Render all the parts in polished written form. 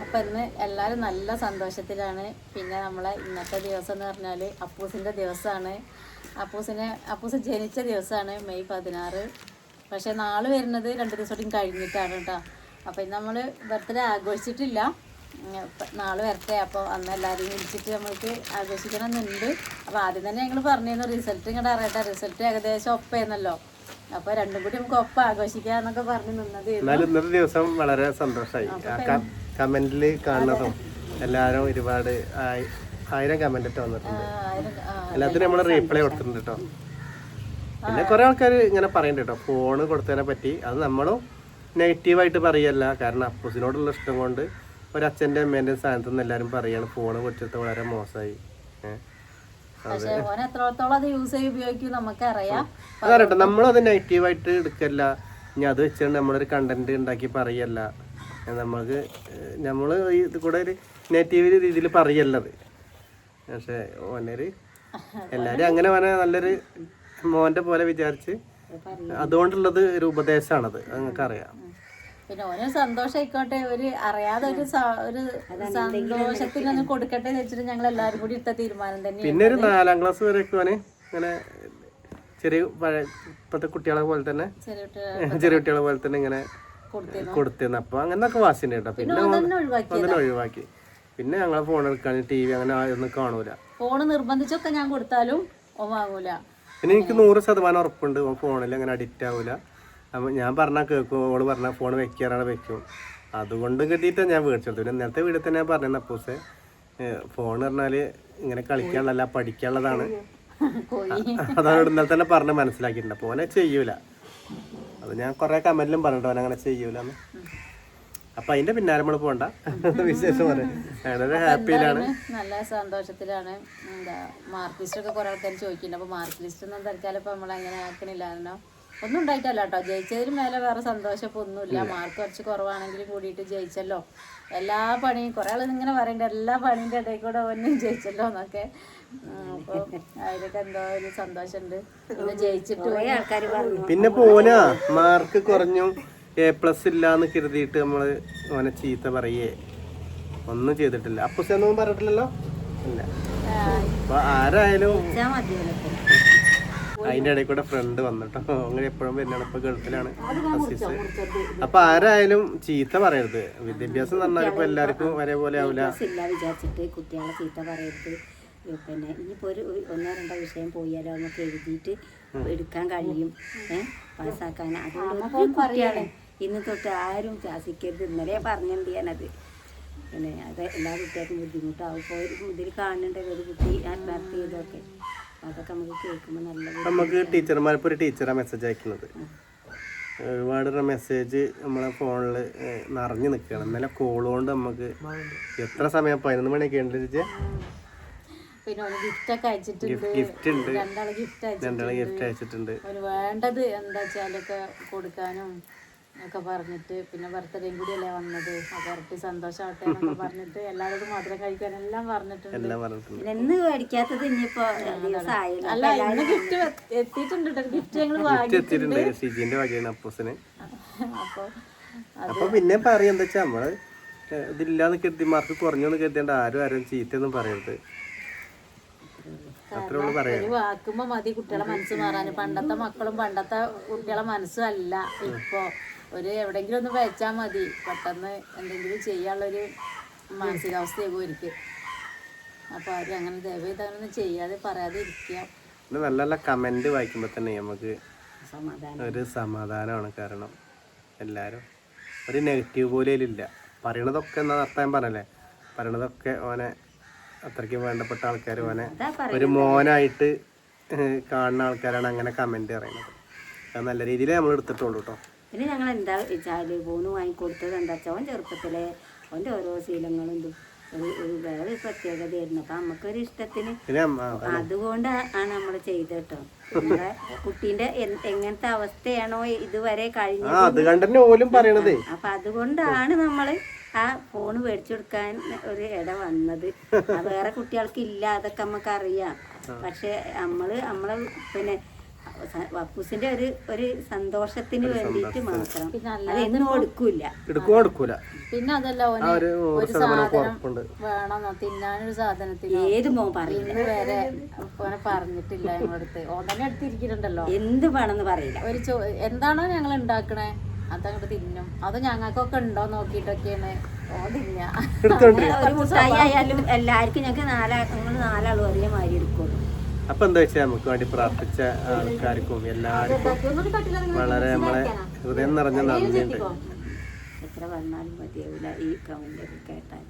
അപ്പം ഇന്ന് എല്ലാവരും നല്ല സന്തോഷത്തിലാണ്. പിന്നെ നമ്മളെ ഇന്നത്തെ ദിവസം എന്ന് പറഞ്ഞാൽ അപ്പൂസിൻ്റെ ദിവസമാണ്. അപ്പൂസ് ജനിച്ച ദിവസമാണ് മെയ് 16. പക്ഷേ നാളെ വരുന്നത് 2 ദിവസം കഴിഞ്ഞിട്ടാണ് കേട്ടോ. അപ്പോൾ ഇന്ന് നമ്മൾ ബർത്ത്ഡേ ആഘോഷിച്ചിട്ടില്ല. നാളെ വരട്ടെ. അപ്പോൾ അന്ന് എല്ലാവരെയും വിളിച്ചിട്ട് നമ്മൾക്ക് ആഘോഷിക്കണം എന്നുണ്ട്. അപ്പോൾ ആദ്യം തന്നെ ഞങ്ങൾ പറഞ്ഞിരുന്നു റിസൾട്ട് ഇങ്ങോട്ട് അറിയട്ടെ. റിസൾട്ട് ഏകദേശം ഒപ്പമായിരുന്നല്ലോ. അപ്പോൾ രണ്ടും കൂടി നമുക്ക് ഒപ്പം ആഘോഷിക്കാന്നൊക്കെ പറഞ്ഞു നിന്നത്. ഇന്നത്തെ ദിവസം വളരെ സന്തോഷമായി. കമന്റിൽ കാണുന്നതും എല്ലാവരും ഒരുപാട് 1000 കമന്റ് വന്നിട്ടുണ്ട്. എല്ലാത്തിനും നമ്മൾ റീപ്ലൈ കൊടുത്തിട്ടുണ്ട് കേട്ടോ. പിന്നെ കുറെ ആൾക്കാർ ഇങ്ങനെ പറയുന്നുണ്ട് കേട്ടോ ഫോണ് കൊടുത്തതിനെ പറ്റി. അത് നമ്മളും നെഗറ്റീവായിട്ട് പറയല്ല. കാരണം അപ്പൂസിനോടുള്ള ഇഷ്ടം കൊണ്ട് ഒരച്ഛൻ്റെ അമ്മേൻ്റെ സ്ഥാനത്ത് നിന്ന് എല്ലാവരും പറയാണ് ഫോണ് കൊടുത്തിട്ട് വളരെ മോശമായി. അതറിയട്ടെ, നമ്മളത് നെഗറ്റീവായിട്ട് എടുക്കല്ല. ഇനി അത് വെച്ചിട്ട് നമ്മളൊരു കണ്ടന്റ് ഉണ്ടാക്കി പറയല്ല. നമ്മൾ ഇത് കൂടെ ഒരു നെഗറ്റീവ് രീതിയിൽ പറയല്ലത്. പക്ഷെ ഓനൊരു എല്ലാവരും അങ്ങനെ നല്ലൊരു മോൻ്റെ പോലെ വിചാരിച്ച് അതുകൊണ്ടുള്ളത് ഒരു ഉപദേശമാണത്. നിങ്ങൾക്കറിയാം. പിന്നെ ഓരോ സന്തോഷമായിക്കോട്ടെ, ഒരു അറിയാതെ ഒരു സന്തോഷത്തിനൊന്നും കൊടുക്കട്ടെ വെച്ചിട്ട് ഞങ്ങൾ എല്ലാവരും കൂടി ഇട്ട തീരുമാനം തന്നെ. പിന്നെ ഒരു 4ാം ക്ലാസ് വരെയൊക്കെ ഓന് ഇങ്ങനെ ചെറിയ ഇപ്പോഴത്തെ കുട്ടികളെ പോലെ തന്നെ ചെറിയ കുട്ടികളെ പോലെ തന്നെ ഇങ്ങനെ കൊടുത്തിരുന്നു. അപ്പൊ അങ്ങനൊക്കെ വാശിണ്ട് കേട്ടോ. പിന്നെ ഒന്നിനെ ഒഴിവാക്കി. പിന്നെ ഞങ്ങളെ ഫോൺ എടുക്കാൻ TV അങ്ങനെ ഒന്നും കാണൂല. ഫോണ് നിർബന്ധിച്ചൊക്കെ ഞാൻ കൊടുത്താലും വാങ്ങൂല. പിന്നെ എനിക്ക് 100% ഉറപ്പുണ്ട് ഫോണിൽ അങ്ങനെ അഡിക്റ്റ് ആവൂല. ഞാൻ പറഞ്ഞാൽ കേൾക്കും. ഓള് പറഞ്ഞാൽ ഫോൺ വെക്കാറാണ് വെക്കും. അതുകൊണ്ട് കിട്ടിയിട്ടാണ് ഞാൻ മേടിച്ചെടുത്തു. പിന്നെ നേരത്തെ വീട്ടിൽ തന്നെ ഞാൻ പറഞ്ഞത് അപ്പൂസെ ഫോൺ പറഞ്ഞാല് ഇങ്ങനെ കളിക്കാനുള്ളതല്ല പഠിക്കാനുള്ളതാണ്. അതാണ് ഇന്നലെ തന്നെ പറഞ്ഞ് മനസ്സിലാക്കിയിട്ടുണ്ട്. അപ്പോൾ ഓനെ ചെയ്യൂല. അത് ഞാൻ കുറെ കമന്റിലും പറഞ്ഞിട്ടോ ഓനെ അങ്ങനെ ചെയ്യൂലെന്ന്. അപ്പൊ അതിന്റെ പിന്നാലെ നമ്മൾ പോണ്ട. വിശേഷം വളരെ ഹാപ്പിയിലാണ്, നല്ല സന്തോഷത്തിലാണ്. മാർക്ക് ലിസ്റ്റ് ഒക്കെ കുറെ ആൾക്കാർ ചോദിക്കുന്നുണ്ട്. അപ്പൊ മാർക്ക് ലിസ്റ്റ് ഒന്നും തൽക്കാലം ഇപ്പൊ നമ്മൾ അങ്ങനെ ആക്കണില്ലായിരുന്നോ. ഒന്നും ഉണ്ടായിട്ടല്ല കേട്ടോ. ജയിച്ചതിന് മേലെ വേറെ സന്തോഷം ഇപ്പൊ ഒന്നുമില്ല. മാർക്ക് കുറച്ച് കുറവാണെങ്കിലും കൂടിയിട്ട് ജയിച്ചല്ലോ. എല്ലാ പണിയും കുറെ ആൾ ഇങ്ങനെ പറയുന്നുണ്ട് എല്ലാ പണിന്റെ ഇടയിൽ കൂടെ ഒന്നും ജയിച്ചല്ലോ എന്നൊക്കെ. അപ്പൊ അതിലൊക്കെ എന്തോ ഒരു സന്തോഷമുണ്ട്. പിന്നെ ജയിച്ചിട്ട് ആൾക്കാർ പറഞ്ഞു. പിന്നെ പോനാ മാർക്ക് കുറഞ്ഞു A+ ഇല്ലാന്ന് കരുതിയിട്ട് നമ്മള് ഓനെ ചീത്ത പറയേ ഒന്നും ചെയ്തിട്ടില്ല. അപ്പൂസൊന്നും പറഞ്ഞിട്ടില്ലല്ലോ. ഇല്ല. അപ്പൊ ആരായാലും അതിന്റെ ഇടയിൽ കൂടെ ഫ്രണ്ട് വന്നിട്ടോ. അങ്ങനെ എപ്പോഴും വരുന്നതാണ്. ഇപ്പൊ ഗൾഫിലാണ് അസീസ്. അപ്പൊ ആരായാലും ചീത്ത പറയരുത്. വിദ്യാഭ്യാസം എന്ന് പറഞ്ഞാൽ ഇപ്പൊ എല്ലാവർക്കും ഒരേപോലെ ആവില്ല. വിചാരിച്ചിട്ട് കുട്ടികളെ ചീത്ത പറയരുത്. പിന്നെ ഇനിയിപ്പോ ഒരു 1-2 വിഷയം പോയാലോ നമുക്ക് എഴുതിയിട്ട് എടുക്കാൻ കഴിയും, പാസ്സാക്കാൻ. അതുകൊണ്ട് കുട്ടികളെ ഇന്ന് തൊട്ട് ആരും ശാസിക്കരുത്. ഇന്നലെ പറഞ്ഞിട്ടുണ്ട് ഞാനത്. പിന്നെ അത് എല്ലാ കുട്ടികൾക്കും ബുദ്ധിമുട്ടാവും. ഇപ്പോൾ ഇതിൽ കാണുന്നുണ്ട് ഒരു കുട്ടി ആത്മഹത്യ ചെയ്തൊക്കെ. അതൊക്കെ നമുക്ക് കേൾക്കുമ്പോൾ നല്ല നമുക്ക് ടീച്ചർമാരിപ്പോൾ ഒരു ടീച്ചറാണ് മെസ്സേജ് അയക്കുന്നത്. ഒരുപാട് മെസ്സേജ് നമ്മളെ ഫോണിൽ നിറഞ്ഞു നിൽക്കുകയാണ്. ഇന്നലെ കോൾ കൊണ്ട് നമുക്ക് എത്ര സമയം 11 മണിയൊക്കെ ഉണ്ട് ചേച്ചി. പിന്നെ ഗിഫ്റ്റ് അയച്ചിട്ടുണ്ട്. രണ്ടാള് ഗിഫ്റ്റ് അയച്ചിട്ടുണ്ട്. വേണ്ടത് എന്താ വെച്ചാലൊക്കെ കൊടുക്കാനും ഒക്കെ പറഞ്ഞിട്ട്, പിന്നെ ബർത്ത്ഡേയും കൂടി അല്ലേ വന്നത്. അപ്പൊ ഇരട്ടി സന്തോഷമാവട്ടെ എന്നൊക്കെ പറഞ്ഞിട്ട് എല്ലാവരോടും മധുരം കഴിക്കാൻ എല്ലാം പറഞ്ഞിട്ടുണ്ട്. എന്ന് മേടിക്കാത്തത് ഇനിയിപ്പോ അല്ല, ഇന്ന് ഗിഫ്റ്റ് എത്തിയിട്ടുണ്ട്. ഗിഫ്റ്റ് ഞങ്ങൾ വാങ്ങിയിട്ടുണ്ട്. അപ്പൊ പിന്നെ പറയാ എന്താ വെച്ചാ നമ്മള് ഇതില്ലാന്ന് കരുതി മാർക്ക് കുറഞ്ഞോന്ന് കരുതേണ്ട. ആരും ചീത്തയൊന്നും പറയരുത്. ഒരു വാക്കുമ്പോ മതി കുട്ടികളെ മനസ്സ് മാറാന്. പണ്ടത്തെ മക്കളും പണ്ടത്തെ കുട്ടികളെ മനസ്സും അല്ല ഇപ്പൊ. ഒരു എവിടെങ്കിലും ഒന്ന് വെച്ചാൽ മതി, പെട്ടെന്ന് എന്തെങ്കിലും ചെയ്യാനുള്ളൊരു മാനസികാവസ്ഥയാകും ഒരിക്കൽ. അപ്പൊ ആരും അങ്ങനെ ദയവായിട്ട് അങ്ങനെ ചെയ്യാതെ പറയാതെ ഇരിക്കുക. നല്ല നല്ല കമന്റ് വായിക്കുമ്പോ തന്നെ നമുക്ക് ഒരു സമാധാനമാണ്. കാരണം എല്ലാരും ഒരു നെഗറ്റീവ് പോലെ ഇല്ല. പറയണതൊക്കെ എന്നാ നടത്താൻ പറഞ്ഞല്ലേ, പറയണതൊക്കെ ഓനെ അത്രയ്ക്ക് വേണ്ടപ്പെട്ട ആൾക്കാർ, ഓനെ ഒരു മോനായിട്ട് കാണുന്ന ആൾക്കാരാണ് അങ്ങനെ കമന്റ് പറയുന്നത്. അത് നല്ല രീതിയിൽ നമ്മൾ എടുത്തിട്ടുള്ളൂ കേട്ടോ. പിന്നെ ഞങ്ങൾ എന്താ വെച്ചാൽ ഫോണ് വാങ്ങിക്കൊടുത്തത് എന്താ വെച്ചാൽ അവൻ ചെറുപ്പത്തിലെ അവൻ്റെ ഓരോ ശീലങ്ങളും ഒരു വേറെ പ്രത്യേകതയായിരുന്നു. അപ്പം നമുക്കൊരു ഇഷ്ടത്തിന് അതുകൊണ്ടാണ് നമ്മൾ ചെയ്തത് കേട്ടോ. നമ്മളെ കുട്ടീൻ്റെ എങ്ങനത്തെ അവസ്ഥയാണോ ഇതുവരെ കഴിഞ്ഞത്, അപ്പം അതുകൊണ്ടാണ് നമ്മൾ ആ ഫോണ് മേടിച്ചു കൊടുക്കാൻ ഒരു ഇട വന്നത്. വേറെ കുട്ടികൾക്ക് ഇല്ല, അതൊക്കെ നമുക്കറിയാം. പക്ഷെ നമ്മളെ പിന്നെ വപ്പൂസിന്റെ ഒരു സന്തോഷത്തിന് വേണ്ടിയിട്ട് മാത്രം പിന്നെ അതൊന്നും കൊടുക്കൂല. പിന്നെ അതല്ല ഒരു ഒരു സാധനം ഉറപ്പുണ്ട്. വേണം തിന്നാനൊരു സാധനത്തിന് ഏത് മോൻ പറയില്ല, ഇന്ന് വരെ ഓനെ പറഞ്ഞിട്ടില്ല ഞങ്ങളടുത്ത്. ഓൻ തന്നെ അടുത്തിരിക്കുന്നുണ്ടല്ലോ, എന്ത് വേണമെന്ന് പറയില്ല. എന്താണോ ഞങ്ങൾ ഉണ്ടാക്കണേ അതങ്ങോട്ട് തിന്നും. അത് ഞങ്ങൾക്കൊക്കെ ഉണ്ടോ നോക്കിയിട്ടൊക്കെയാണ് ഓ തിന്ന. ഒരു മുട്ടായി ആയാലും എല്ലാവർക്കും ഞങ്ങൾക്ക് നാലാളും ഒരേ മാതിരി എടുക്കുള്ളൂ. അപ്പൊ എന്താ വെച്ചാൽ നമുക്ക് വേണ്ടി പ്രാർത്ഥിച്ച ആൾക്കാർക്കും എല്ലാവർക്കും വളരെ നമ്മളെ ഹൃദയം നിറഞ്ഞ നന്ദിയുണ്ട്. എത്ര വന്നാലും മതിയാവില്ല ഈ കമന്റൊക്കെ കേട്ടാൽ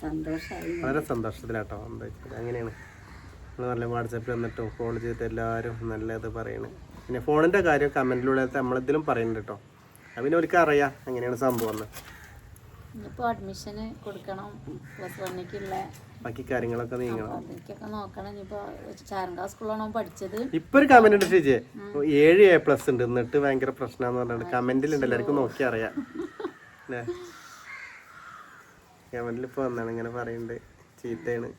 സന്തോഷമായി. വളരെ സന്തോഷത്തിലാട്ടോ. എന്താ വെച്ചാൽ അങ്ങനെയാണ് നമ്മൾ നല്ല വാട്സാപ്പിൽ വന്നിട്ടും ഫോൺ ചെയ്തിട്ട് എല്ലാവരും നല്ലത് പറയണേ. പിന്നെ ഫോണിന്റെ കാര്യം കമന്റിലൂടെ നമ്മളെന്തെങ്കിലും പറയുന്നുണ്ട് കേട്ടോ. പിന്നെ ഒരിക്കലും അറിയാം എങ്ങനെയാണ് സംഭവം എന്ന്. ഇനിയിപ്പോ അഡ്മിഷന് കൊടുക്കണം, +1 ബാക്കി കാര്യങ്ങളൊക്കെ നീങ്ങണം. അതൊക്കെ നോക്കണം. ഇനിയിപ്പോ ചാരങ്കാ സ്കൂളാണോ പഠിച്ചത്. ഇപ്പൊ ഒരു കമന്റ് ഉണ്ട് ചേച്ചി, 7A+ ഉണ്ട് എന്നിട്ട് ഭയങ്കര പ്രശ്നമാന്ന് പറഞ്ഞിട്ട് കമന്റിലുണ്ട്. എല്ലാവർക്കും നോക്കി അറിയാം. കമന്റിൽ ഇപ്പൊ വന്നാണ് ഇങ്ങനെ പറയുന്നുണ്ട്, ചീത്തയാണ്.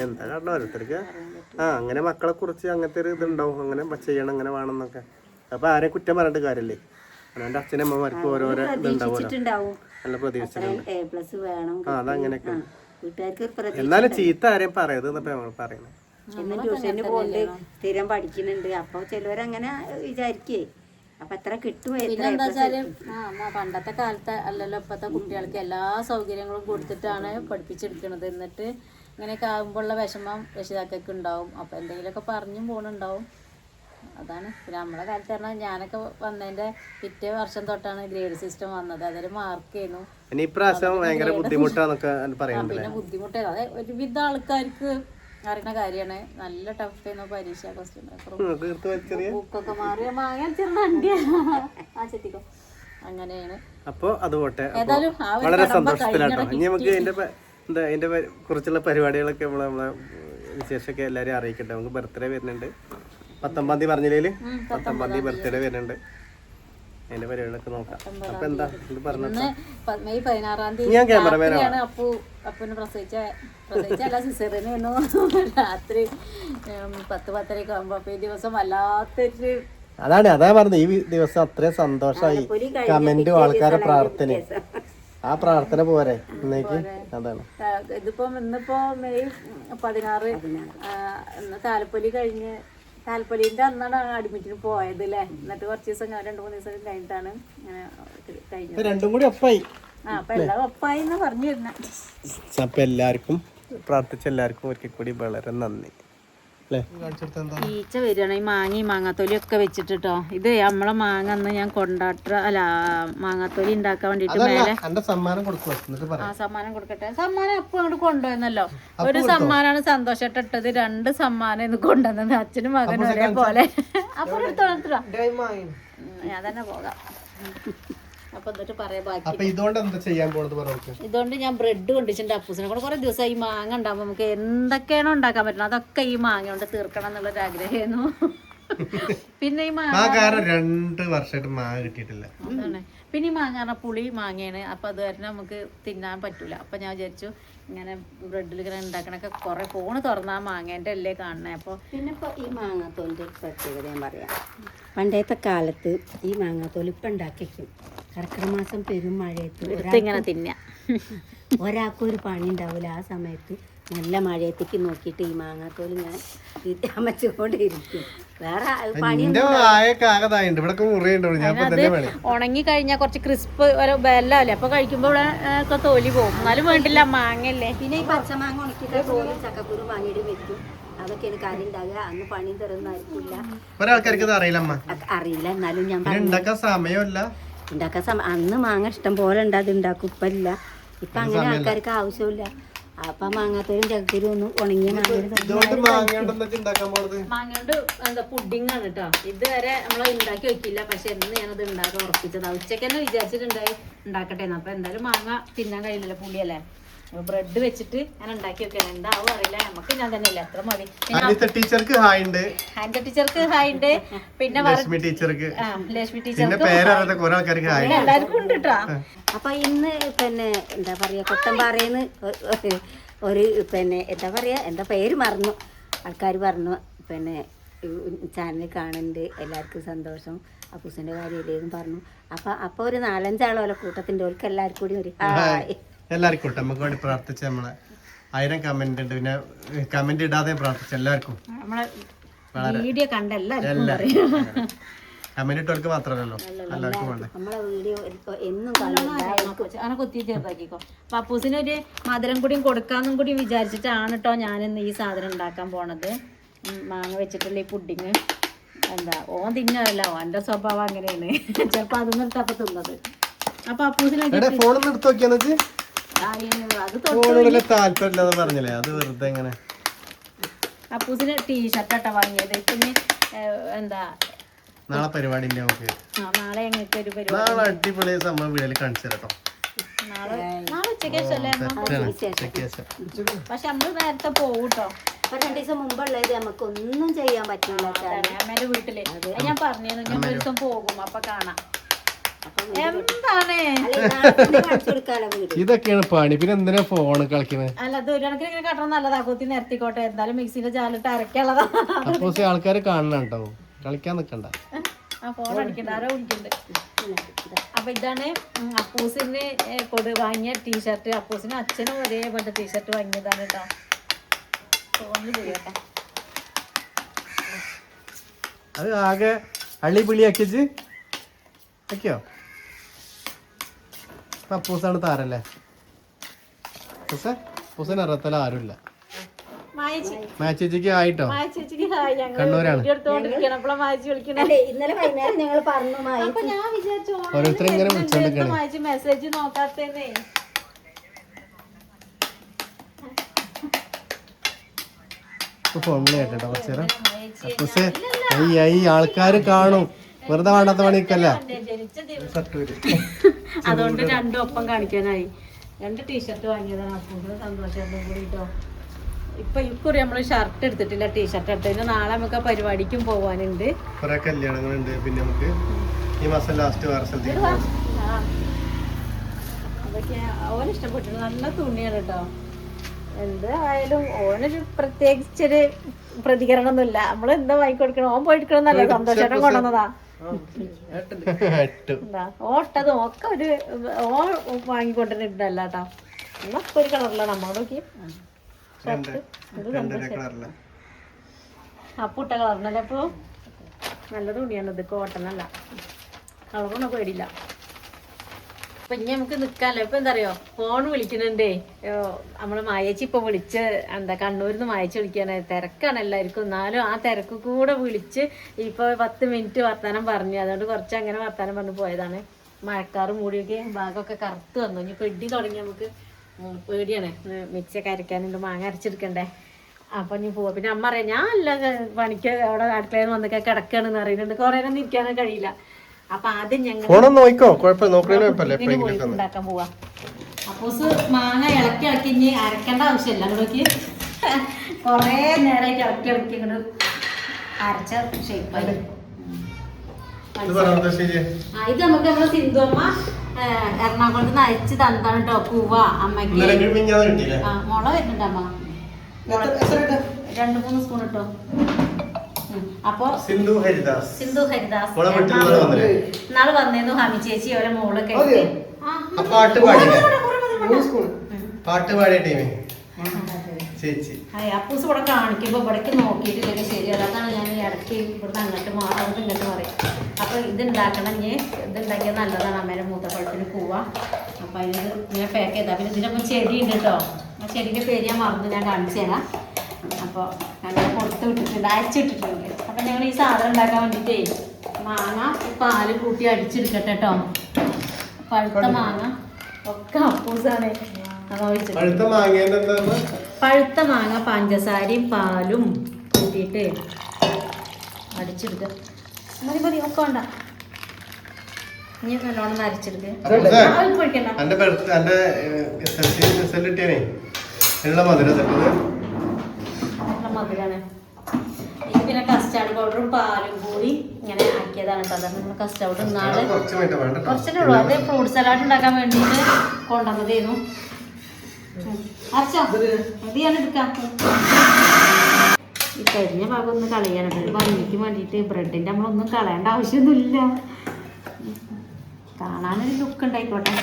എന്താ കാരണം ഓരോരുത്തർക്ക് അങ്ങനെ മക്കളെ കുറിച്ച് അങ്ങനത്തെ ഒരു ഇതുണ്ടാവും, അങ്ങനെ ചെയ്യണം അങ്ങനെ വേണം എന്നൊക്കെ. അപ്പൊ ആരെ കുറ്റം പറഞ്ഞിട്ട് കാര്യല്ലേ. അവന്റെ അച്ഛനമ്മമാർക്ക് ഓരോരോ ഇതുണ്ടാവുമല്ലോ, നല്ല പ്രതീക്ഷിച്ചിട്ടുണ്ട്. അതങ്ങനെയൊക്കെ. എന്നാലും ചീത്ത ആരെയും പറയരുത് എന്നപ്പോ നമ്മൾ പറയുന്നത്. എന്നും ട്യൂഷന് പോകുന്നുണ്ട്, സ്ഥിരം പഠിക്കുന്നുണ്ട്. അപ്പൊ ചിലവരങ്ങനെ വിചാരിക്കേ അപ്പൊ എത്ര കിട്ടും. പിന്നെന്താ വെച്ചാല് പണ്ടത്തെ കാലത്തെ അല്ലല്ലോ ഇപ്പത്തെ കുട്ടികൾക്ക് എല്ലാ സൗകര്യങ്ങളും കൊടുത്തിട്ടാണ് പഠിപ്പിച്ചെടുക്കുന്നത്. എന്നിട്ട് ഇങ്ങനെയൊക്കെ ആകുമ്പോഴുള്ള വിഷമം രക്ഷിതാക്കൾക്ക് ഉണ്ടാവും. അപ്പൊ എന്തെങ്കിലുമൊക്കെ പറഞ്ഞും പോണുണ്ടാവും. അതാണ്. പിന്നെ നമ്മളെ കാലത്ത് പറഞ്ഞാൽ ഞാനൊക്കെ വന്നതിന്റെ പിറ്റേ വർഷം തൊട്ടാണ് ഗ്രേഡ് സിസ്റ്റം വന്നത്. അതൊരു മാർക്ക് ചെയ്യുന്നു. പിന്നെ ഇപ്രാവശ്യം ഭയങ്കര ബുദ്ധിമുട്ടാന്നൊക്കെ പറയുന്നുണ്ട്. പിന്നെ ബുദ്ധിമുട്ടാണ്, അതെ ഒരുവിധ ആൾക്കാർക്ക് അറിയുന്ന കാര്യമാണ്. നല്ല ടഫ് ചെയ്യുന്ന പരീക്ഷ ക്വസ്റ്റ്യൻ ബുക്കൊക്കെ മാറിയ ചെത്തിക്കോ അങ്ങനെയാണ്. അപ്പൊ അത് പോട്ടെ. വളരെ സന്തോഷത്തിലാട്ടോ. ഇനി നമുക്ക് അതിന്റെ കുറിച്ചുള്ള പരിപാടികളൊക്കെ നമ്മളെ വിശേഷമൊക്കെ എല്ലാവരും അറിയിക്കട്ടെ. നമുക്ക് ബർത്ത്ഡേ വരുന്നുണ്ട് 19-ാം തീയതി പറഞ്ഞില്ലേ, 19-ാം തീയതി ബർത്ത്ഡേ വരുന്നുണ്ട്. അതിന്റെ പരിപാടികളൊക്കെ നോക്കാം. അപ്പൊ എന്താ ഇത് പറഞ്ഞത്, മെയ് 16-ാം തീയതി ഞാൻ ക്യാമറമാനാണ്. അപ്പൂന് പ്രസവിച്ചല്ല സിസേറിയനായിരുന്നു. രാത്രി 10-10:30 ആകുമ്പോ അപ്പൊ ഈ ദിവസം വല്ലാത്തൊരു അതാ പറഞ്ഞത്. ഈ ദിവസം അത്രയും സന്തോഷമായി. കമന്റും ആൾക്കാരെ പ്രാർത്ഥന, ആ പ്രാർത്ഥന പോരെ ഇന്നേക്ക്. അതാണ് ഇന്നിപ്പോ മെയ് 16 താലപ്പൊലി കഴിഞ്ഞ്, താലപ്പൊലിന്റെ അന്നാണ് അഡ്മിറ്റിന് പോയത് അല്ലേ. എന്നിട്ട് കുറച്ച് ദിവസം 2-3 ദിവസം കഴിഞ്ഞിട്ടാണ് ഇങ്ങനെ കഴിഞ്ഞത്. രണ്ടും കൂടി ഒപ്പായി. അപ്പൊ എല്ലാം ഒപ്പായി എന്ന് പറഞ്ഞു തരുന്ന. അപ്പൊ എല്ലാവർക്കും പ്രാർത്ഥിച്ച എല്ലാവർക്കും ഒരിക്കൽ കൂടി വളരെ നന്ദി. ഈച്ച വരികയാണ്. ഈ മാങ്ങയും മാങ്ങാത്തോലി ഒക്കെ വെച്ചിട്ടോ. ഇത് നമ്മളെ മാങ്ങ അന്ന് ഞാൻ മാങ്ങാത്തോലി ഉണ്ടാക്കാൻ വേണ്ടിട്ട് മേലെ സമ്മാനം കൊടുക്കട്ടെ. സമ്മാനം അപ്പൊ അങ്ങോട്ട് കൊണ്ടുവന്നല്ലോ. ഒരു സമ്മാനാണ് സന്തോഷമായിട്ടിട്ടത്, 2 സമ്മാനം ഇന്ന് കൊണ്ടുവന്നത് അച്ഛനും മകനും ഒരേപോലെ. അപ്പൊ ഞാൻ തന്നെ പോകാം. അപ്പൊ എന്നിട്ട് പറയാം ബാക്കി. ഇതുകൊണ്ട് ഞാൻ ബ്രെഡ് കൊണ്ടിട്ടുണ്ട് അപ്പൂസിനെ കൊണ്ട്. കുറെ ദിവസം ഈ മാങ്ങ ഉണ്ടാകുമ്പോ നമുക്ക് എന്തൊക്കെയാണോ ഉണ്ടാക്കാൻ പറ്റുന്നത് അതൊക്കെ ഈ മാങ്ങ കൊണ്ട് തീർക്കണം എന്നുള്ളൊരു ആഗ്രഹമായിരുന്നു. പിന്നെ ഈ മാങ്ങ 2 വർഷമായിട്ട് മാങ്ങ കിട്ടിയിട്ടില്ല. അതാണ്. പിന്നെ ഈ മാങ്ങ പുളി മാങ്ങയാണ്. അപ്പൊ അത് കാരണം നമുക്ക് തിന്നാൻ പറ്റൂല. അപ്പൊ ഞാൻ വിചാരിച്ചു ഇങ്ങനെ ബ്രെഡിൽ ഇങ്ങനെ ഉണ്ടാക്കണൊക്കെ കുറെ ഫോണ് തുറന്നാ മാങ്ങേന്റെ അല്ലേ കാണണേ. അപ്പൊ പിന്നെ ഇപ്പൊ ഈ മാങ്ങാത്തോലിന്റെ പ്രത്യേകത ഞാൻ പറയാം. പണ്ടത്തെ കാലത്ത് ഈ മാങ്ങാത്തോല് ഇപ്പൊ ഉണ്ടാക്കിക്കും. കർക്കിടക മാസം പെരും മഴയത്ത് ഇങ്ങനെ തിന്ന ഒരാൾക്കൊരു പണി ഉണ്ടാവില്ല. ആ സമയത്ത് നല്ല മഴയത്തേക്ക് നോക്കിയിട്ട് ഈ മാങ്ങാത്തോല് ഞാൻ അമച്ചുകൊണ്ടിരിക്കും. വേറെ പണി ഉണങ്ങി കഴിഞ്ഞാൽ കുറച്ച് ക്രിസ്പ് ഒരു ബെല്ലല്ലേ. അപ്പൊ കഴിക്കുമ്പോ ഇവിടെ തോലി പോകും. എന്നാലും വേണ്ടില്ല, മാങ്ങല്ലേ. പിന്നെ ഈ പച്ചമാങ്ങ ഉണക്കിയിട്ട് തോലും ചക്കക്കുരു വാങ്ങിയിട്ട് വെക്കും. അതൊക്കെയാണ് കാര്യം ഉണ്ടാകുക. അന്ന് പണി തരുന്നായിരിക്കില്ല, അറിയില്ല. എന്നാലും ഞാൻ ഉണ്ടാക്കാൻ അന്ന് മാങ്ങ ഇഷ്ടം പോലെ ഉണ്ട്, അത് ഉണ്ടാക്കും. ഇപ്പം ഇല്ല. ഇപ്പം അങ്ങനെ ആൾക്കാർക്ക് ആവശ്യമില്ല. അപ്പൊ മാങ്ങാത്തോലും ചക്കക്കുരും ഒന്നും ഉണങ്ങിയ മാങ്ങയോണ്ട് എന്താ പുഡിംഗ് ആണ് കേട്ടോ. ഇതുവരെ നമ്മള് ഉണ്ടാക്കി വെക്കില്ല. പക്ഷെ എന്ന് ഞാനത് ഉണ്ടാക്കാൻ ഉറപ്പിച്ചതാ. ഉച്ചക്ക് തന്നെ വിചാരിച്ചിട്ടുണ്ടായി ഉണ്ടാക്കട്ടെ. അപ്പൊ എന്തായാലും മാങ്ങ തിന്നാൻ കഴിയില്ലല്ലോ, പുളിയല്ലേ. ബ്രെഡ് വെച്ചിട്ട് ഞാൻ ഉണ്ടാക്കി വെക്കണം. എന്താവും അറിയില്ല. നമുക്ക് ഞാൻ തന്നെ ഇല്ല, എത്ര മതി. ടീച്ചർക്ക് ഹായ് ഉണ്ട്, പിന്നെ ലക്ഷ്മി ടീച്ചർക്ക് എല്ലാവർക്കും ഉണ്ട് കേട്ടോ. അപ്പൊ ഇന്ന് പിന്നെ എന്താ പറയാ, കൊട്ടമ്പാറേന്ന് ഒരു പിന്നെ എന്താ പറയാ, എന്താ പേര് മറന്നു. ആൾക്കാർ പറഞ്ഞു പിന്നെ ചാനൽ കാണുന്നുണ്ട്, എല്ലാവർക്കും സന്തോഷം. അപ്പൂസിൻ്റെ കാര്യമില്ലേന്ന് പറഞ്ഞു. അപ്പോൾ ഒരു 4-5 ആളോലെ കൂട്ടത്തിൻ്റെ ഓൾക്ക് എല്ലാവർക്കും കൂടി ഒരു ഹായ്. എല്ലാവർക്കും ഇട്ട് നമുക്ക് വേണ്ടി പ്രാർത്ഥിച്ച നമ്മളെ 1000 കമന്റ് ഉണ്ട്. പിന്നെ കമന്റ് ഇടാതെ പ്രാർത്ഥിച്ച എല്ലാവർക്കും വീഡിയോ കണ്ട എല്ലാവർക്കും കമന്റ് ഇട്ടവർക്ക് മാത്രമല്ലല്ലോ എല്ലാവർക്കും വേണ്ടേ. നമ്മളെ വീഡിയോ എന്നും അങ്ങനെ കുത്തി ചെറുതാക്കിക്കോ. അപ്പൊ അപ്പൂസിന് ഒരു മധുരം കൂടിയും കൊടുക്കാന്നും കൂടി വിചാരിച്ചിട്ടാണ് കേട്ടോ ഞാനിന്ന് ഈ സാധനം ഉണ്ടാക്കാൻ പോണത്. മാങ്ങ വെച്ചിട്ടുള്ള ഈ പുഡിങ്. എന്താ ഓൻ തിന്നല്ല, ഓൻ്റെ സ്വഭാവം അങ്ങനെയാണ്. ചിലപ്പോൾ അതൊന്നും എടുത്തപ്പോ തിന്നത്. അപ്പൊ അപ്പൂസിന് ഫോണൊന്നും എടുത്ത് നോക്കിയാന്ന് അത് താല്പര്യമില്ലാന്ന് പറഞ്ഞില്ലേ, അത് വെറുതെ എങ്ങനെ. അപ്പൂസിന് ടീഷർട്ടാ വാങ്ങിയത്. ഇപ്പൊ എന്താ നാളെ പരിപാടി ഉണ്ട് നമുക്ക്. നാളെ ഞങ്ങൾക്ക് ഒരു പരിപാടി. നാളെ അടിപൊളി സംഭവം വീട്ടിൽ കാണിച്ചു തരാം കേട്ടോ. നാളെ ഉച്ചയ്ക്ക് ശേഷമല്ലേ? പക്ഷെ നമ്മള് നേരത്തെ പോകും കേട്ടോ. 2 ദിവസം മുമ്പുള്ളത് നമുക്ക് ഒന്നും ചെയ്യാൻ പറ്റില്ല. അമ്മേന്റെ വീട്ടില് ഞാൻ പറഞ്ഞു ഞാൻ ഒരു ദിവസം പോകും, അപ്പൊ കാണാം. എന്താണ് ഇതൊക്കെയാണ് പണി. പിന്നെ എന്തിനാ ഫോണ് കളിക്കുന്നത്? അല്ല, അത് ഒരു കണക്കിന് ഇങ്ങനെ കട്ടണം നല്ലതാ. കുത്തി നിരത്തിക്കോട്ടെ, എന്തായാലും മിക്സിന്റെ ജാലിട്ട് അരക്കാനുള്ളതാ. അപ്പൊ ആൾക്കാര് കാണണോ, കളിക്കാൻ നിക്കണ്ട. ഫോൺ അടിക്കണ്ട, ആരോ വിളിക്കണ്ട്. അപ്പൊ ഇതാണ് അപ്പൂസിന് വാങ്ങിയ ടീഷർട്ട്. അപ്പൂസിന് അച്ഛനും ഒരേപോലത്തെ ടീഷർട്ട് വാങ്ങിയതാണ് കേട്ടോ. ഫോണിൽ ചെയ്യട്ടെ. അത് ആകെ അള്ളിപിളിയാക്കിച്ച് ഒക്കെയോ. അപ്പൂസാണ് താരല്ലേ. അപ്പൂസിന് അറിയത്തല്ല ആരുമില്ല. മാച്ചേച്ചിക്ക് ആയിട്ടോ. കണ്ണൂരാണ്. ഇന്നലെ വൈകുന്നേരം ഞങ്ങൾ പറഞ്ഞു ഓരോരുത്തരും ഇങ്ങനെ വിളിച്ചോണ്ടിരിക്കണേ. മെസ്സേജ് നോക്കാത്തേ. ഫോൺ കേട്ടോ കുറച്ചു നേരം. അപ്പൂസേ ഈ ആൾക്കാര് കാണും, വെറുതെ വേണ്ടാത്ത പണിക്കല്ല. അതുകൊണ്ട് രണ്ടും ഒപ്പം കാണിക്കാനായി. 2 ടീഷർട്ട് വാങ്ങിയതാണ്. അപ്പൂസിന് സന്തോഷം കൂടിട്ടോ. ഇപ്പൊ ഇക്കുറി നമ്മള് ഷർട്ട് എടുത്തിട്ടില്ല, ടീഷർട്ട് എടുത്തതിന്. നാളെ നമുക്ക് പരിപാടിക്കും പോവാനുണ്ട്. കുറെ കല്യാണങ്ങളുണ്ട്. പിന്നെ നമുക്ക് ഈ മാസം ലാസ്റ്റ് വേറെ സ്ഥലത്തേക്ക് അതൊക്കെ ഓന് ഇഷ്ടപ്പെട്ടു. നല്ല തുണിയാണ് കേട്ടോ. എന്തായാലും ഓനൊരു പ്രത്യേകിച്ചൊരു പ്രതികരണമൊന്നുമില്ല. നമ്മള് എന്താ വാങ്ങിക്കൊടുക്കണം, ഓൻ പോയിട്ടിക്കണമെന്നല്ല, സന്തോഷം കൊണ്ടുവന്നതാ. ഓട്ടതും ഒക്കെ ഒരു വാങ്ങിക്കൊണ്ടിരുന്നിട്ടല്ല കേട്ടോ. എന്നൊക്കെ ഒരു കളറിലാണ് നമ്മൾ നോക്കി. അപ്പുട്ട കളറിനല്ലേ. അപ്പൊ നല്ല തുണിയാണിത്, കോട്ടൺ അല്ല. കളറൊന്നും പേടിയില്ല. അപ്പൊ ഇനി നമുക്ക് നിക്കാല്ലോ. ഇപ്പൊ എന്താ അറിയോ, ഫോൺ വിളിക്കുന്നുണ്ടേ. നമ്മള് മായേച്ചി ഇപ്പൊ വിളിച്ച് എന്താ കണ്ണൂരിൽ നിന്ന് മായച്ച് വിളിക്കാന്. തിരക്കാണ് എല്ലാവർക്കും. എന്നാലും ആ തിരക്ക് കൂടെ വിളിച്ച് ഇപ്പൊ 10 മിനിറ്റ് വർത്താനം പറഞ്ഞു. അതുകൊണ്ട് കുറച്ച് അങ്ങനെ വർത്താനം പറഞ്ഞു പോയതാണ്. മഴക്കാറ് മൂടിയൊക്കെ ഭാഗമൊക്കെ കറുത്ത് വന്നു. ഇനി പെടി തുടങ്ങി നമുക്ക് പേടിയാണ്. മിക്സിയൊക്കെ അരയ്ക്കാനുണ്ട്, മാങ്ങ അരച്ചെടുക്കണ്ടേ. അപ്പൊ ഇനി പോവാ. പിന്നെ അമ്മ അറിയാം ഞാൻ എല്ലാ പണിക്ക് അവിടെ അടുക്കളയിൽ വന്നൊക്കെ കിടക്കുകയാണെന്ന് അറിയുന്നുണ്ട്. കുറെ നേരം ഇരിക്കാനൊന്നും കഴിയില്ല. അപ്പൊ ആദ്യം ഞങ്ങൾ ഉണ്ടാക്കാൻ പോവാ. അപ്പൂസ് മാങ്ങ ഇളക്കി ഇളക്കി ഇനി അരക്കേണ്ട ആവശ്യമില്ല. അങ്ങോട്ടേക്ക് കൊറേ നേരമായിട്ട് ഇളക്കി ഇളക്കി ഇങ്ങോട്ട് അരച്ച ഷേപ്പായി. ഇത് നമുക്ക് നമ്മള് സിന്ധു അമ്മ എറണാകുളത്ത് നിന്ന് അയച്ച് തന്നതാണ് കേട്ടോ. പൂവ അമ്മക്ക് മുള വരുന്നുണ്ട് അമ്മ. 2-3 സ്പൂൺ ഇട്ടോ. അപ്പൊ സിന്ധു ഹരിദാസ് നാളെ വന്നേന്നു. ഹമി ചേച്ചി അവരെ മോളൊക്കെ അപ്പൂസ് ഇവിടെ കാണിക്കുമ്പോ ഇവിടേക്ക് നോക്കിയിട്ടില്ലെങ്കിൽ ശരിയല്ല. അതാണ് ഞാൻ ഇടയ്ക്ക് ഇവിടുന്ന് അങ്ങോട്ട് മാറും ഇങ്ങോട്ട് പറയും. അപ്പൊ ഇതുണ്ടാക്കണം. ഇനി ഇതുണ്ടാക്കിയാൽ നല്ലതാണ്. അമ്മേരെ മൂത്തപ്പഴത്തിന് പോവാ. അപ്പൊ അതിന് ഇങ്ങനെ പാക്ക് ചെയ്താ. പിന്നെ ഇതിനൊപ്പം ചെടി ഉണ്ട് കേട്ടോ. ആ ചെടിന്റെ പേര് ഞാൻ മറന്നു, ഞാൻ കാണിച്ചു തരാം. അപ്പോൾ ഞങ്ങൾ കൊടുത്ത് വിട്ടിട്ടുണ്ട്, അരച്ചിട്ടിട്ടുണ്ട്. അപ്പം ഞങ്ങൾ ഈ സാധനം ഉണ്ടാക്കാൻ വേണ്ടിയിട്ടേ മാങ്ങ പാല് കൂട്ടി അടിച്ചെടുക്കട്ടെ കേട്ടോ. പഴുത്ത മാങ്ങ ഒക്കെ അപ്പൂസാണ് പഴുത്ത മാങ്ങ പഞ്ചസാരയും പാലും കൂട്ടിയിട്ട് അടിച്ചെടുക്കുക. മതി ഒക്കെ വേണ്ട. ഇനി നല്ലോണം അരച്ചെടുക്കുക. മധുരാണ് ഇത്. പിന്നെ കസ്റ്റാർഡ് പൗഡറും പാലും കൂടി ഇങ്ങനെ ആക്കിയതാണ് കേട്ടോ. അതാണ് നമ്മൾ കസ്റ്റാർഡ് ഇന്നാള് കുറച്ചേ ഉള്ളൂ. അത് ഫ്രൂട്ട് സലാഡ് ഉണ്ടാക്കാൻ വേണ്ടിയിട്ട് കൊണ്ടുവന്നതായിരുന്നു. അരച്ചോ മതി, ഞാൻ എടുക്കാം. ഈ കരിഞ്ഞ ഭാഗം ഒന്ന് കളയണം. ഒരു ഭംഗിക്ക് വേണ്ടിയിട്ട് ബ്രെഡിൻ്റെ നമ്മളൊന്നും കളയേണ്ട ആവശ്യമൊന്നുമില്ല. കാണാനൊരു ലുക്ക് ഉണ്ടായിക്കോട്ടെ.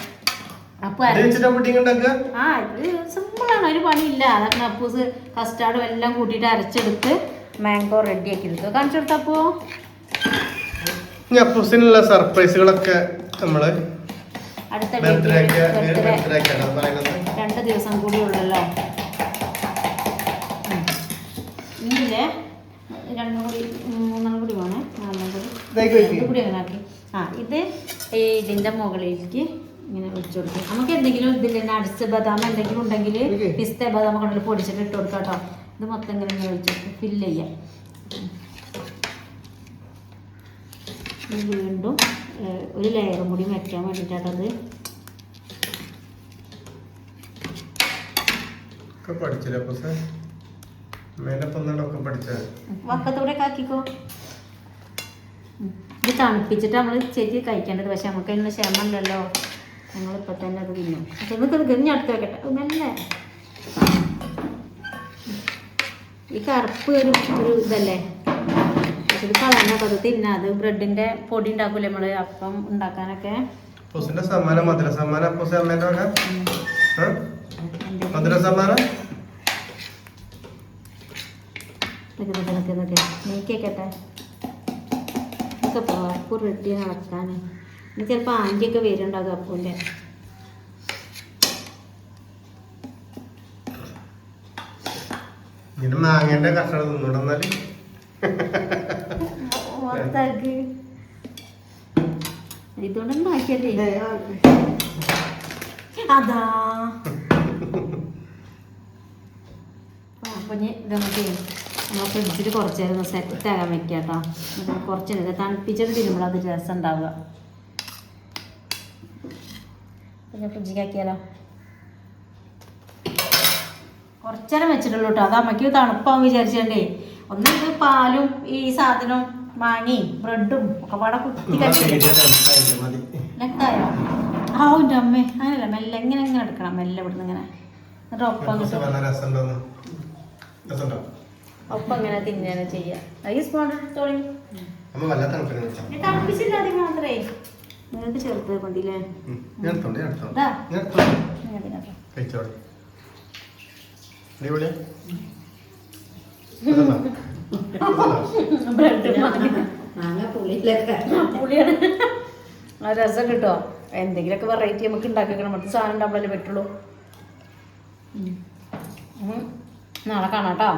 അപ്പോൾ ആ ഇത് സിമ്പിളാണ്, ഒരു പണിയില്ല. അതൊക്കെ അപ്പൂസ് കസ്റ്റാർഡും എല്ലാം കൂട്ടിയിട്ട് അരച്ചെടുത്ത് മാംഗോ റെഡി ആക്കി എടുത്തു. കാണിച്ചു കൊടുത്തപ്പോ അപ്പൂസിനുള്ള സർപ്രൈസുകളൊക്കെ നമ്മള് അടുത്ത 2 ദിവസം കൂടി ഉള്ളല്ലോ. ഇന്നില്ലേ 2 കൂടി 3 കൂടി വേണേ, 4 കൂടി അങ്ങനെ ആക്കി. ഇത് ഇതിൻ്റെ മുകളിലേക്ക് ഇങ്ങനെ വെച്ച് കൊടുക്കും. നമുക്ക് എന്തെങ്കിലും ഇതിൽ നട്സ് ബദാം എന്തെങ്കിലും ഉണ്ടെങ്കിൽ പിസ്ത ബദാം കൊണ്ടു പൊടിച്ചിട്ട് ഇട്ട് കൊടുക്കാം കേട്ടോ. ഇത് മൊത്തം ഇങ്ങനെ വെച്ചിട്ട് ഫില്ല് ചെയ്യാം. വീണ്ടും ഒരു ലെയറും കൂടി വെക്കാൻ വേണ്ടിയിട്ടത് വക്കത്തൂടെ ആക്കിക്കോ. ഇത് തണുപ്പിച്ചിട്ട് നമ്മൾ ശരി കഴിക്കേണ്ടത്. പക്ഷെ നമുക്ക് അതിനുള്ള ക്ഷമല്ലല്ലോ, ഞങ്ങളിപ്പോൾ തന്നെ അത് തിന്നും. അപ്പം നമുക്ക് ഞാൻ അടുത്ത് വെക്കട്ടെ. നല്ല ഈ കറുപ്പ് ഒരു ഇതല്ലേ, പക്ഷെ ഇത് കളഞ്ഞാൽ അത് തിന്നാ. അത് ബ്രെഡിൻ്റെ പൊടി ഉണ്ടാക്കൂലേ നമ്മൾ അപ്പം ഉണ്ടാക്കാനൊക്കെ. നീക്കിക്കട്ടെ ഒക്കെ അപ്പോൾ റെഡി നടക്കാൻ. ഇനി ചിലപ്പോൾ ആൻറ്റിയൊക്കെ വരുന്നുണ്ടാകും അപ്പൂൻ്റെ. മാങ്ങേന്റെ കഷ്ണം തിന്നോട്ടെന്നാല് ഇതുകൊണ്ടൊന്നും ആക്കിയല്ലേ. അതാ അപ്പം ഇത് നമുക്ക് നമ്മൾ ഫ്രിഡ്ജിൽ കുറച്ച് നേരം സെറ്റ് ആകാൻ വെക്കാം കേട്ടോ. കുറച്ച് നേരം തണുപ്പിച്ചിട്ട് തിരുമ്പോൾ അത് രസം ഉണ്ടാവുക. പിന്നെ ഫ്രിഡ്ജിലേക്ക് ആക്കിയാലോ. കുറച്ചേരം വെച്ചിട്ടുള്ളൂ കേട്ടോ. അത് അമ്മയ്ക്ക് തണുപ്പാവും വിചാരിച്ചേ. ഒന്നും പാലും ഈ സാധനവും മാങ്ങയും ബ്രെഡും ഒക്കെ പാടെ കുത്തി ലെക്കായോ. ആവുൻ്റെ അമ്മേ അങ്ങനെയല്ല, മെല്ലെ എങ്ങനെ എങ്ങനെ എടുക്കണം. മെല്ലെ ഇവിടുന്ന് ഇങ്ങനെ എന്നിട്ട് ഒപ്പം ഇങ്ങനെ തിന്നാണ് ചെയ്യുക. ഈ സ്പോൺ എടുത്തോളി. തണുപ്പിച്ചില്ലാതെ മാത്രമേ നിങ്ങൾക്ക് ചെറുത് മതില്ലേ. പുളിയാണ് ആ രസം കിട്ടോ. എന്തെങ്കിലുമൊക്കെ വെറൈറ്റി നമുക്ക് ഉണ്ടാക്കി വെക്കണം. മറ്റു സാധനം ഉണ്ടാവുമ്പോഴല്ലേ പറ്റുള്ളൂ. നാളെ കാണാം കേട്ടോ.